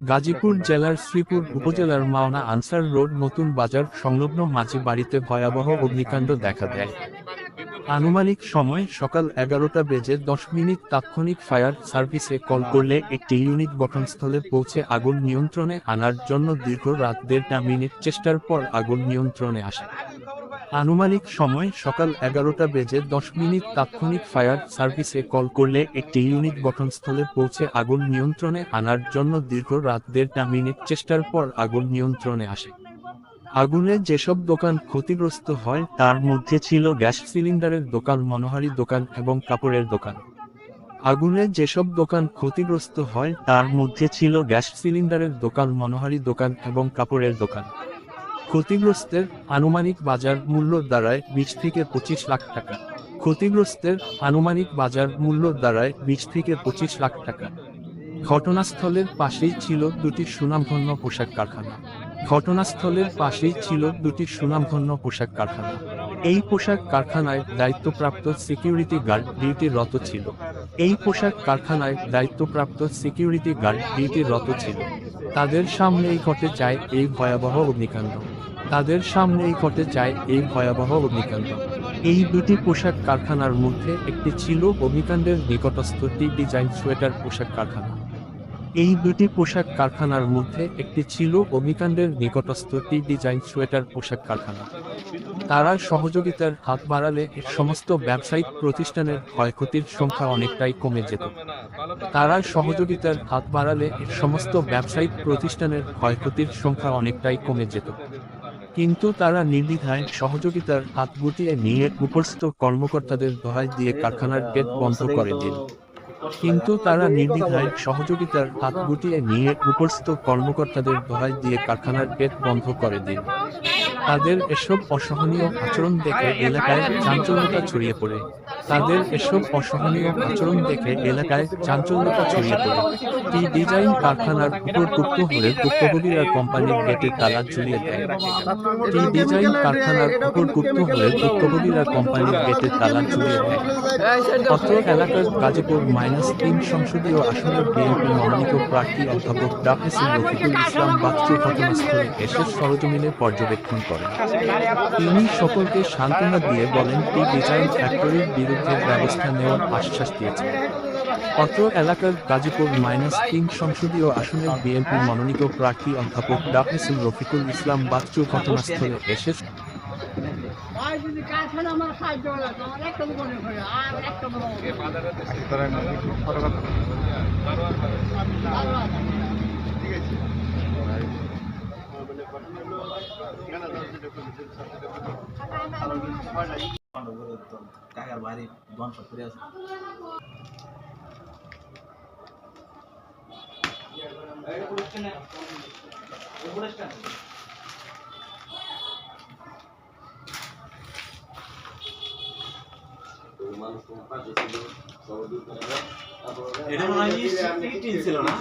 গাজীপুর জেলার শ্রীপুর উপজেলার Mawna answer road নতুন বাজার সংলগ্ন মাঝি বাড়িতে ভয়াবহ অগ্নিকাণ্ড দেখা দেয়। আনুমানিক সময় সকাল 11:10 তাৎক্ষণিক ফায়ার সার্ভিসে কল করলে একটি ইউনিট ঘটনাস্থলে পৌঁছে আগুন নিয়ন্ত্রণে আনার জন্য দীর্ঘ রাত 1.5 মিনিট চেষ্টার পর আগুন নিয়ন্ত্রণে আসে। আনুমানিক সময় সকাল 11:10 তাৎক্ষণিক ফায়ার সার্ভিসে কল করলে একটি ইউনিট ঘটনাস্থলে পৌঁছে আগুন নিয়ন্ত্রণে আনার জন্য দীর্ঘ রাত 1.5 মিনিট চেষ্টার পর আগুন নিয়ন্ত্রণে আসে। আগুনে যেসব দোকান ক্ষতিগ্রস্ত হয় তার মধ্যে ছিল গ্যাস সিলিন্ডারের দোকান, মনোহারি দোকান এবং কাপড়ের দোকান। আগুনে যেসব দোকান ক্ষতিগ্রস্ত হয় তার মধ্যে ছিল গ্যাস সিলিন্ডারের দোকান, মনোহারি দোকান এবং কাপড়ের দোকান। ক্ষতিগ্রস্তের আনুমানিক বাজার মূল্য দাঁড়ায় 20 থেকে 25 লাখ টাকা। ক্ষতিগ্রস্তের আনুমানিক বাজার মূল্য দাঁড়ায় 20 থেকে 25 লাখ টাকা। ঘটনাস্থলের পাশেই ছিল দুটি সুনামধন্য পোশাক কারখানা। ঘটনাস্থলের পাশেই ছিল দুটি সুনামধন্য পোশাক কারখানা। এই পোশাক কারখানায় দায়িত্বপ্রাপ্ত সিকিউরিটি গার্ড ডিউটিরত ছিল। এই পোশাক কারখানায় দায়িত্বপ্রাপ্ত সিকিউরিটি গার্ড ডিউটিরত ছিল। তাদের সামনেই ঘটে যায় এই ভয়াবহ অগ্নিকাণ্ড। তাদের সামনেই ঘটে যায় এই ভয়াবহ অগ্নিকাণ্ড। এই দুটি পোশাক কারখানার মধ্যে একটি ছিল অগ্নিকাণ্ডের নিকটস্থ টি ডিজাইন সোয়েটার পোশাক কারখানা। এই দুটি পোশাক কারখানার মধ্যে একটি ছিল অগ্নিকাণ্ডের নিকটস্থ টি ডিজাইন সোয়েটার পোশাক কারখানা। তারা সহযোগিতার হাত বাড়ালে এর সমস্ত ব্যবসায়িক প্রতিষ্ঠানের ক্ষয়ক্ষতির সংখ্যা অনেকটাই কমে যেত। তারা সহযোগিতার হাত বাড়ালে এর সমস্ত ব্যবসায়িক প্রতিষ্ঠানের ক্ষয়ক্ষতির সংখ্যা অনেকটাই কমে যেত। কিন্তু তারা নির্দ্বিধায় সহযোগিতার হাত গুটিয়ে নিয়ে উপস্থিত কর্মকর্তাদের দোহাই দিয়ে কারখানার গেট বন্ধ করে দিল। কিন্তু তারা নির্দ্বিধায় সহযোগিতার হাত গুটিয়ে নিয়ে উপস্থিত কর্মকর্তাদের দোহাই দিয়ে কারখানার গেট বন্ধ করে দিল। তাদের এসব অসহনীয় আচরণ দেখে এলাকায় চাঞ্চল্যতা ছড়িয়ে পড়ে। তাদের এসব অসহনীয় আচরণ দেখে এলাকায় চাঞ্চল্যতা ছড়িয়ে পড়ে। টি ডিজাইন কারখানার উপর গুপ্ত হলে ভুক্তভোগীরা কোম্পানির গেটে তালা ঝুলিয়ে দেয়। টি ডিজাইন কারখানার উপর গুপ্ত হলে ভুক্তভোগীরা কোম্পানির গেটে তালা ঝুলিয়ে দেয়। অত্র এলাকার গাজীপুর -3 সংসদীয় আসনের বিএনপি মনোনীত প্রার্থী অধ্যাপক ডাফেসির রফিকুল ইসলাম বাচ্চু ঘটনাস্থলে এসে সরেজমিনে পর্যবেক্ষণ করেন। তিনি সকলকে সান্ত্বনা দিয়ে বলেন, টি ডিজাইন ফ্যাক্টরির বিরুদ্ধে ব্যবস্থা নেওয়ার আশ্বাস দিয়েছেন। অত্র এলাকার গাজীপুর -3 সংসদীয় আসনের বিএনপি মনোনীত প্রার্থী অধ্যাপক ডাফেসির রফিকুল ইসলাম বাচ্চু ঘটনাস্থলে এসে টাকার বাড়ি ধ্বংস করে আছে। এটা মনে হয় ছিল না।